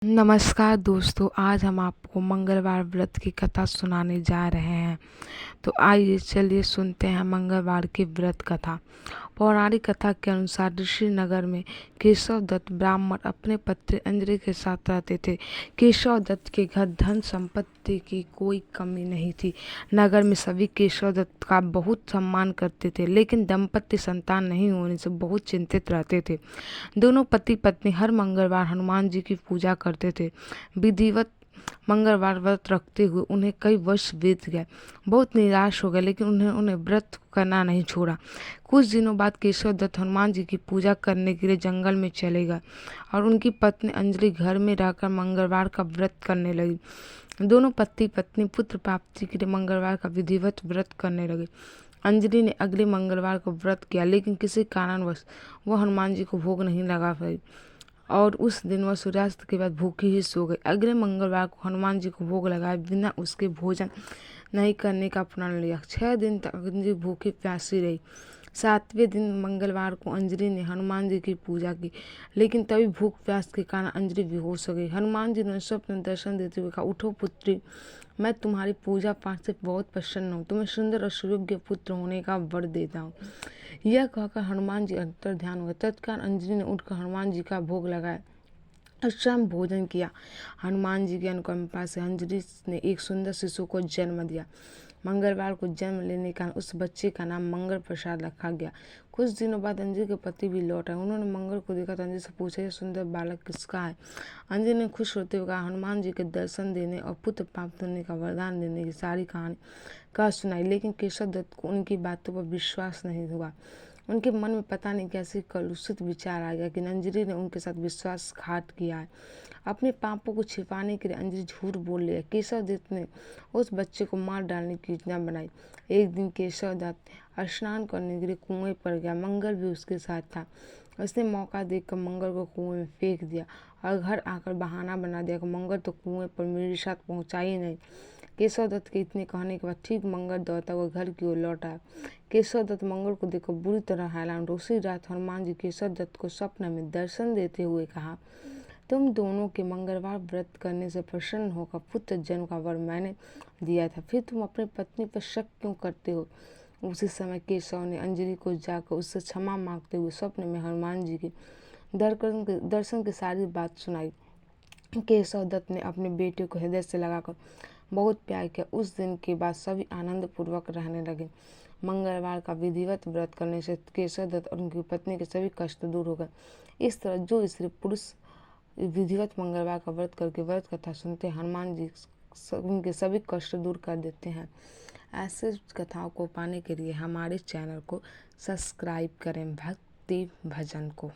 नमस्कार दोस्तों, आज हम आपको मंगलवार व्रत की कथा सुनाने जा रहे हैं। तो आइए चलिए सुनते हैं मंगलवार की व्रत कथा। पौराणिक कथा के अनुसार ऋषि नगर में केशव दत्त ब्राह्मण अपने पत्नी अंजलि के साथ रहते थे। केशव दत्त के घर धन संपत्ति की कोई कमी नहीं थी। नगर में सभी केशव दत्त का बहुत सम्मान करते थे, लेकिन दंपति संतान नहीं होने से बहुत चिंतित रहते थे। दोनों पति पत्नी हर मंगलवार हनुमान जी की पूजा करते थे। विधिवत मंगलवार व्रत रखते हुए उन्हें कई वर्ष बीत गए। बहुत निराश हो गए, लेकिन उन्हें व्रत करना नहीं छोड़ा। कुछ दिनों बाद केशव दत्त हनुमान जी की पूजा करने के लिए जंगल में चले गए और उनकी पत्नी अंजलि घर में रहकर मंगलवार का व्रत करने लगी। दोनों पति पत्नी पुत्र प्राप्ति के लिए मंगलवार का विधिवत व्रत करने लगे। अंजलि ने अगले मंगलवार को व्रत किया, लेकिन किसी कारणवश वह हनुमान जी को भोग नहीं लगा पाई और उस दिन वह सूर्यास्त के बाद भूखी ही सो गई। अगले मंगलवार को हनुमान जी को भोग लगाए बिना उसके भोजन नहीं करने का प्रण लिया। 6 दिन तक अंजलि भूखी प्यासी रही। 7वें दिन मंगलवार को अंजलि ने हनुमान जी की पूजा की, लेकिन तभी भूख प्यास के कारण अंजलि बेहोश हो गई। हनुमान जी ने स्वप्न दर्शन देते हुए कहा, उठो पुत्री, मैं तुम्हारी पूजा पाठ से बहुत प्रसन्न हूँ। तुम्हें सुंदर और सुयोग्य पुत्र होने का वर देता हूँ। यह कहकर हनुमान जी अंतर ध्यान हुए। तत्काल अंजलि ने उठकर हनुमान जी का भोग लगाया और स्वयं भोजन किया। हनुमान जी की अनुकंपा से अंजलि ने एक सुंदर शिशु को जन्म दिया। मंगलवार को जन्म लेने का उस बच्चे का नाम मंगल प्रसाद रखा गया। कुछ दिनों बाद अंजलि के पति भी लौट आए। उन्होंने मंगल को देखा तो अंजलि से पूछा, यह सुंदर बालक किसका है? अंजलि ने खुश होते हुए कहा, हनुमान जी के दर्शन देने और पुत्र प्राप्त होने का वरदान देने की सारी कहानी कह सुनाई। लेकिन केशव दत्त को उनकी बातों पर विश्वास नहीं हुआ। उनके मन में पता नहीं कैसे कलुषित विचार आ गया कि अंजलि ने उनके साथ विश्वासघात किया है। अपने पापों को छिपाने के लिए अंजलि झूठ बोल लिया। केशव दत्त ने उस बच्चे को मार डालने की योजना बनाई। एक दिन केशव दत्त स्नान करने के लिए कुएं पर गया। मंगल भी उसके साथ था। उसने मौका देखकर मंगल को कुएं में फेंक दिया और घर आकर बहाना बना दिया कि मंगल तो कुएं पर मेरे साथ पहुंचा ही नहीं। केशव दत्त के इतने कहने के बाद ठीक मंगल दौड़ता हुआ घर की ओर लौट आया। केशव दत्त मंगल को देखकर बुरी तरह हैरान। उसी रात हनुमान जी केशव दत्त को स्वप्न में दर्शन देते हुए कहा, तुम दोनों के मंगलवार व्रत करने से प्रसन्न होकर पुत्र जन्म का वर मैंने दिया था, फिर तुम अपनी पत्नी पर शक क्यों करते हो? उसी समय केशव ने अंजलि को जाकर उससे क्षमा मांगते हुए स्वप्न में हनुमान जी के दर्शन की सारी बात सुनाई। केशव दत्त ने अपने बेटे को हृदय से लगाकर बहुत प्यार किया। उस दिन के बाद सभी आनंद पूर्वक रहने लगे। मंगलवार का विधिवत व्रत करने से केशव दत्त और उनकी पत्नी के सभी कष्ट दूर हो गए। इस तरह जो स्त्री पुरुष विधिवत मंगलवार का व्रत करके व्रत कथा सुनते हैं, हनुमान जी उनके सभी कष्ट दूर कर देते हैं। ऐसे कथाओं को पाने के लिए हमारे चैनल को सब्सक्राइब करें, भक्ति भजन को।